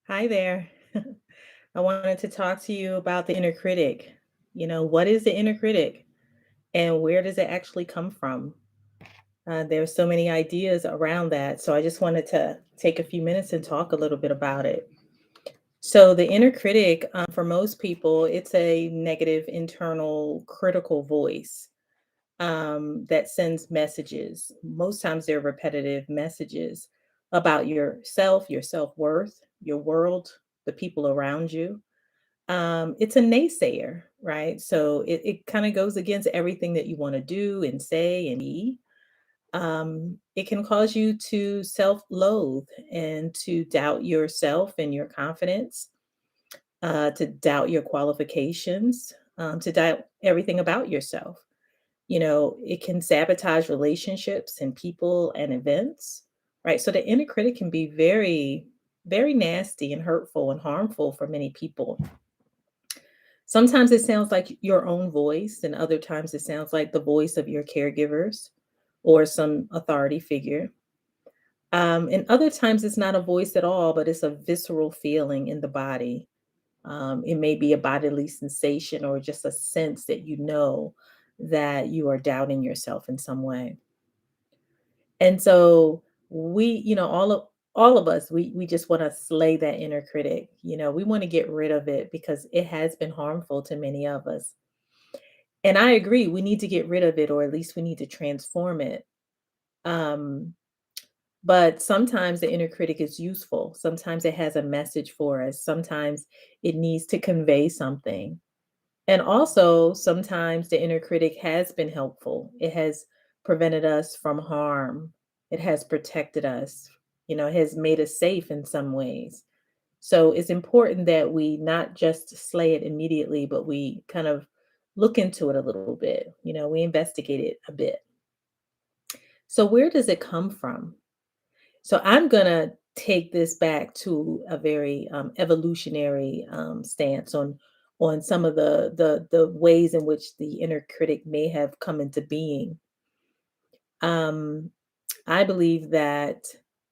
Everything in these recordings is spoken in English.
Hi there. I wanted to talk to you about the inner critic. What is the inner critic and where does it actually come from? There's so many ideas around that. So I just wanted to take a few minutes and talk a little bit about it. So, the inner critic, for most people, it's a negative internal critical voice that sends messages. Most times they're repetitive messages about yourself, your self worth, your world, the people around you. It's a naysayer, right? So it kind of goes against everything that you want to do and say and be. It can cause you to self loathe and to doubt yourself and your confidence, to doubt your qualifications, to doubt everything about yourself. It can sabotage relationships and people and events, right? So the inner critic can be very, very nasty and hurtful and harmful for many people. Sometimes it sounds like your own voice, and other times it sounds like the voice of your caregivers or some authority figure. And other times it's not a voice at all, but it's a visceral feeling in the body. It may be a bodily sensation or just a sense that you know that you are doubting yourself in some way. And so all of us, we just want to slay that inner critic. We want to get rid of it because it has been harmful to many of us. And I agree, we need to get rid of it, or at least we need to transform it. Um, but sometimes the inner critic is useful. Sometimes it has a message for us. Sometimes it needs to convey something. And also, sometimes the inner critic has been helpful. It has prevented us from harm. It has protected us, it has made us safe in some ways. So it's important that we not just slay it immediately, but we kind of look into it a little bit. We investigate it a bit. So, where does it come from? So, I'm going to take this back to a very evolutionary stance on some of the ways in which the inner critic may have come into being. Um, I believe that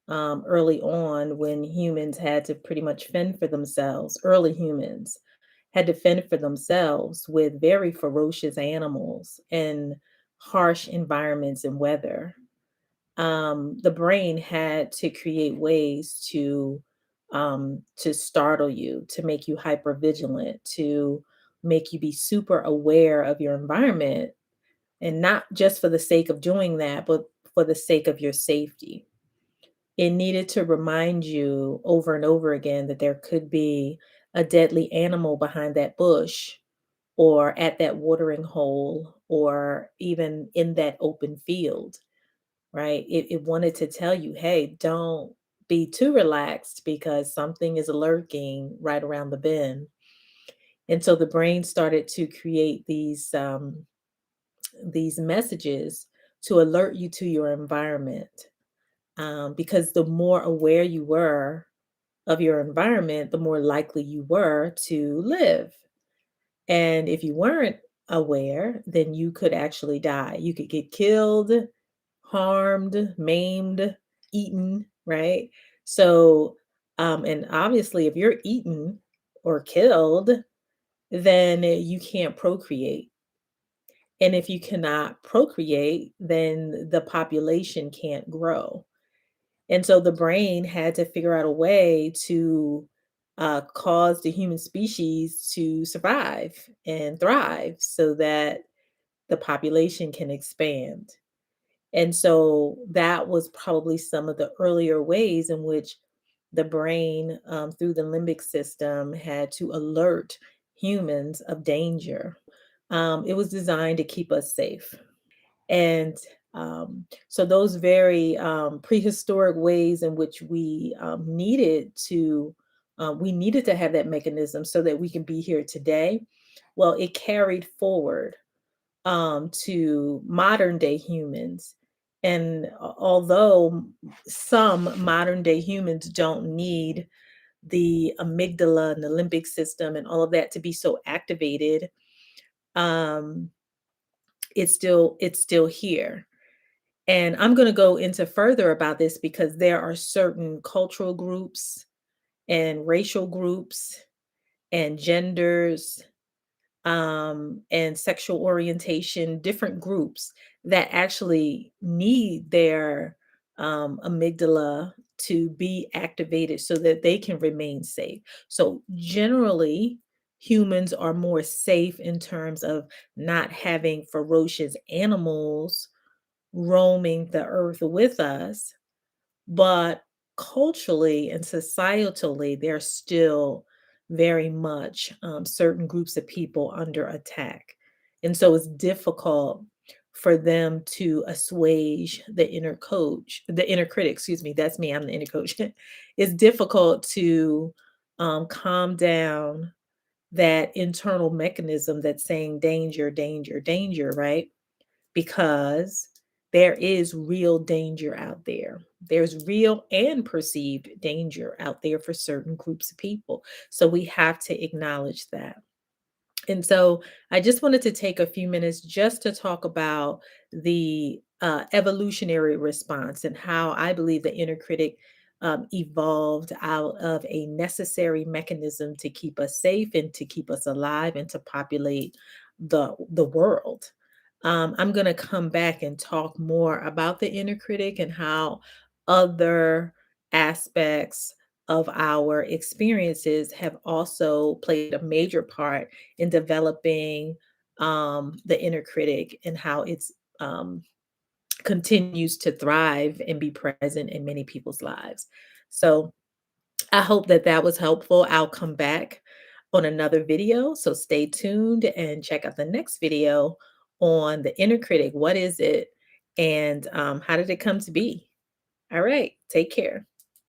early on, when humans had to pretty much fend for themselves, early humans had to fend for themselves with very ferocious animals and harsh environments and weather. The brain had to create ways to startle you, to make you hyper vigilant, to make you be super aware of your environment, and not just for the sake of doing that, but for the sake of your safety. It needed to remind you over and over again that there could be a deadly animal behind that bush or at that watering hole or even in that open field, right? It wanted to tell you, hey, don't be too relaxed because something is lurking right around the bend. And so the brain started to create these messages to alert you to your environment, because the more aware you were of your environment, the more likely you were to live. And if you weren't aware, then you could actually die. You could get killed, harmed, maimed, eaten, right? So, and obviously, if you're eaten or killed, then you can't procreate. And if you cannot procreate, then the population can't grow. And so the brain had to figure out a way to cause the human species to survive and thrive so that the population can expand. And so that was probably some of the earlier ways in which the brain, through the limbic system, had to alert humans of danger. It was designed to keep us safe. And so those very prehistoric ways in which we needed to have that mechanism so that we can be here today. Well, it carried forward to modern day humans. And although some modern day humans don't need the amygdala and the limbic system and all of that to be so activated, um, it's still here. And I'm going to go into further about this because there are certain cultural groups and racial groups and genders and sexual orientation, different groups that actually need their amygdala to be activated so that they can remain safe. So, generally, humans are more safe in terms of not having ferocious animals roaming the earth with us, but culturally and societally, there's still very much certain groups of people under attack. And so it's difficult for them to assuage the inner critic, excuse me, that's me, I'm the inner coach. It's difficult to calm down that internal mechanism that's saying danger, danger, danger, right? Because there is real danger out there. There's real and perceived danger out there for certain groups of people. So we have to acknowledge that. And so I just wanted to take a few minutes just to talk about the evolutionary response and how I believe the inner critic evolved out of a necessary mechanism to keep us safe and to keep us alive and to populate the world. I'm going to come back and talk more about the inner critic and how other aspects of our experiences have also played a major part in developing the inner critic and how it's continues to thrive and be present in many people's lives. So I hope that that was helpful. I'll come back on another video. So stay tuned and check out the next video on the inner critic. What is it? And how did it come to be? All right. Take care.